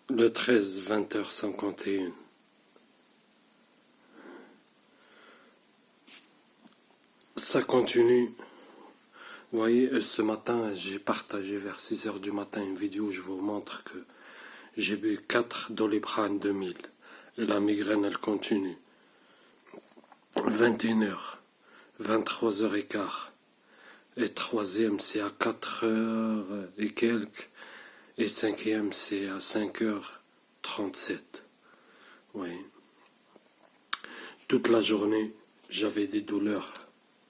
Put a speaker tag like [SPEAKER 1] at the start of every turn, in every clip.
[SPEAKER 1] Le 13, 20h51. Ça continue. Vous voyez, ce matin, j'ai partagé vers 6h du matin une vidéo où je vous montre que j'ai bu 4 Doliprane 2000. Et la migraine, elle continue. 21h, 23h15. Et troisième, c'est à 4h et quelques. Et cinquième, c'est à 5h37. Oui. Toute la journée, j'avais des douleurs.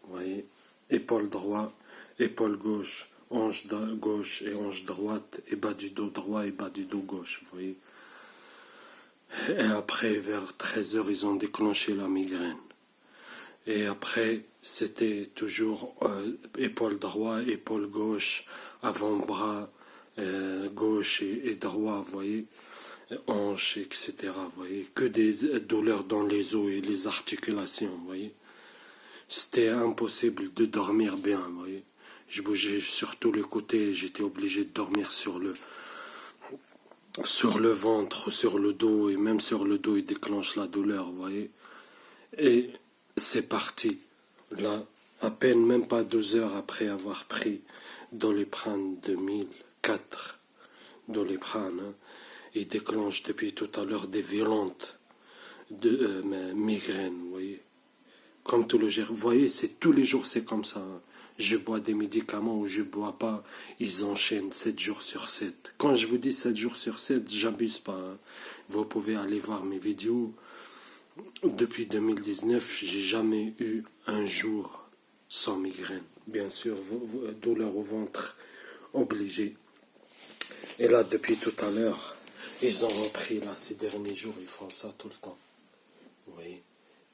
[SPEAKER 1] Vous voyez, épaule droite, épaule gauche, hanche gauche et hanche droite, et bas du dos droit et bas du dos gauche. Vous voyez. Et après, vers 13h, ils ont déclenché la migraine. Et après, c'était toujours épaule droite, épaule gauche, avant-bras gauche et droit, vous voyez, hanche, etc. Vous voyez, que des douleurs dans les os et les articulations, vous voyez. C'était impossible de dormir bien, vous voyez. Je bougeais sur tous les côtés, j'étais obligé de dormir sur le ventre, sur le dos, et même sur le dos, il déclenche la douleur, vous voyez. Et c'est parti. Là, à peine même pas 12 heures après avoir pris Doliprane 2004, Doliprane, hein, il déclenche depuis tout à l'heure des violentes migraines, vous voyez. Comme tous les jours, vous voyez, c'est tous les jours, c'est comme ça. Hein. Je bois des médicaments ou je bois pas, ils enchaînent 7 jours sur 7. Quand je vous dis 7 jours sur 7, j'abuse pas. Hein. Vous pouvez aller voir mes vidéos. Depuis 2019, j'ai jamais eu un jour sans migraine. Bien sûr, douleur au ventre, obligé. Et là, depuis tout à l'heure, ils ont repris, là, ces derniers jours, ils font ça tout le temps. Vous voyez,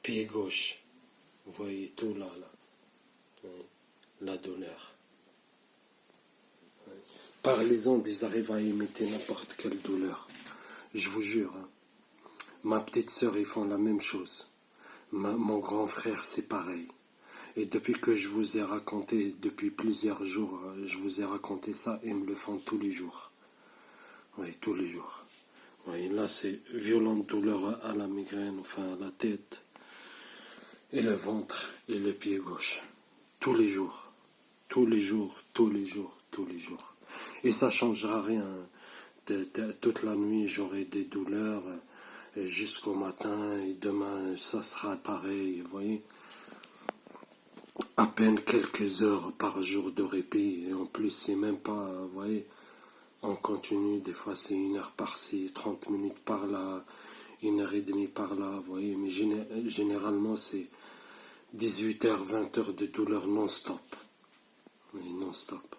[SPEAKER 1] pied gauche, vous voyez tout là, là. Oui. La douleur. Oui. Parlez-en, ils arrivent à imiter n'importe quelle douleur. Je vous jure, hein. Ma petite sœur, ils font la même chose. Mon grand frère, c'est pareil. Et depuis que je vous ai raconté, depuis plusieurs jours, je vous ai raconté ça, ils me le font tous les jours. Oui, tous les jours. Oui, là, c'est violente douleur à la migraine, enfin à la tête, et le ventre, et le pied gauche. Tous les jours. Tous les jours, tous les jours, tous les jours. Et ça ne changera rien. Toute la nuit, j'aurai des douleurs jusqu'au matin, et demain, ça sera pareil, vous voyez. À peine quelques heures par jour de répit, et en plus, c'est même pas, vous voyez, on continue, des fois c'est 1 heure par-ci, 30 minutes par là, 1 heure et demie par là, vous voyez, mais généralement c'est 18 heures, 20 heures de douleur non-stop. Oui, non-stop.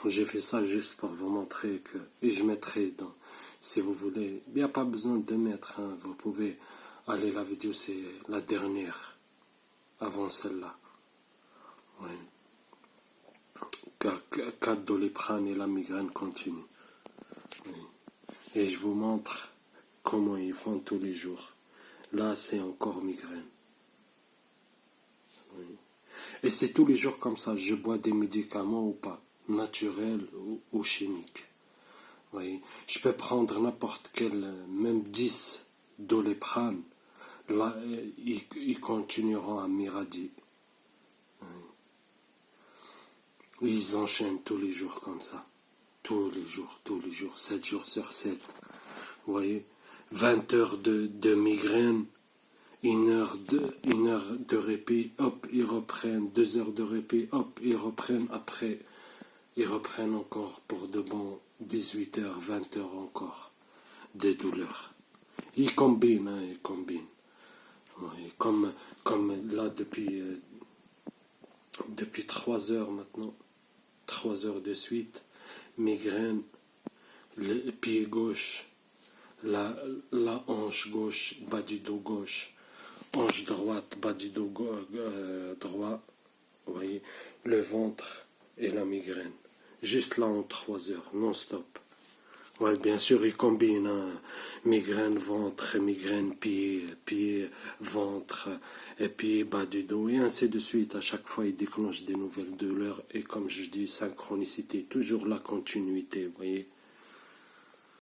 [SPEAKER 1] J'ai fait ça juste pour vous montrer que, et je mettrai dans, si vous voulez, il n'y a pas besoin de mettre, hein, vous pouvez aller, la vidéo c'est la dernière, avant celle-là. Oui. 4 Doliprane et la migraine continue. Oui. Et je vous montre comment ils font tous les jours. Là, c'est encore migraine. Oui. Et c'est tous les jours comme ça. Je bois des médicaments ou pas, naturels ou chimiques. Oui. Je peux prendre n'importe quel, même 10 Doliprane. Là, ils continueront à m'irradier. Oui. Ils enchaînent tous les jours comme ça. Tous les jours, 7 jours sur 7. Vous voyez, 20 heures de migraine, 1 heure de répit, hop, ils reprennent, 2 heures de répit, hop, ils reprennent, après, ils reprennent encore pour de bons 18 heures, 20 heures encore de douleur. Ils combinent, hein, ils combinent. Oui, comme là, depuis 3 heures maintenant, 3 heures de suite, migraine, le pied gauche, la hanche gauche, bas du dos gauche, hanche droite, bas du dos droit, vous voyez, le ventre et la migraine. Juste là en 3 heures, non-stop. Ouais, bien sûr, ils combinent hein, migraine, ventre, migraine, pied, ventre, et puis bas du dos, et ainsi de suite. À chaque fois, ils déclenchent des nouvelles douleurs, et comme je dis, synchronicité, toujours la continuité, vous voyez.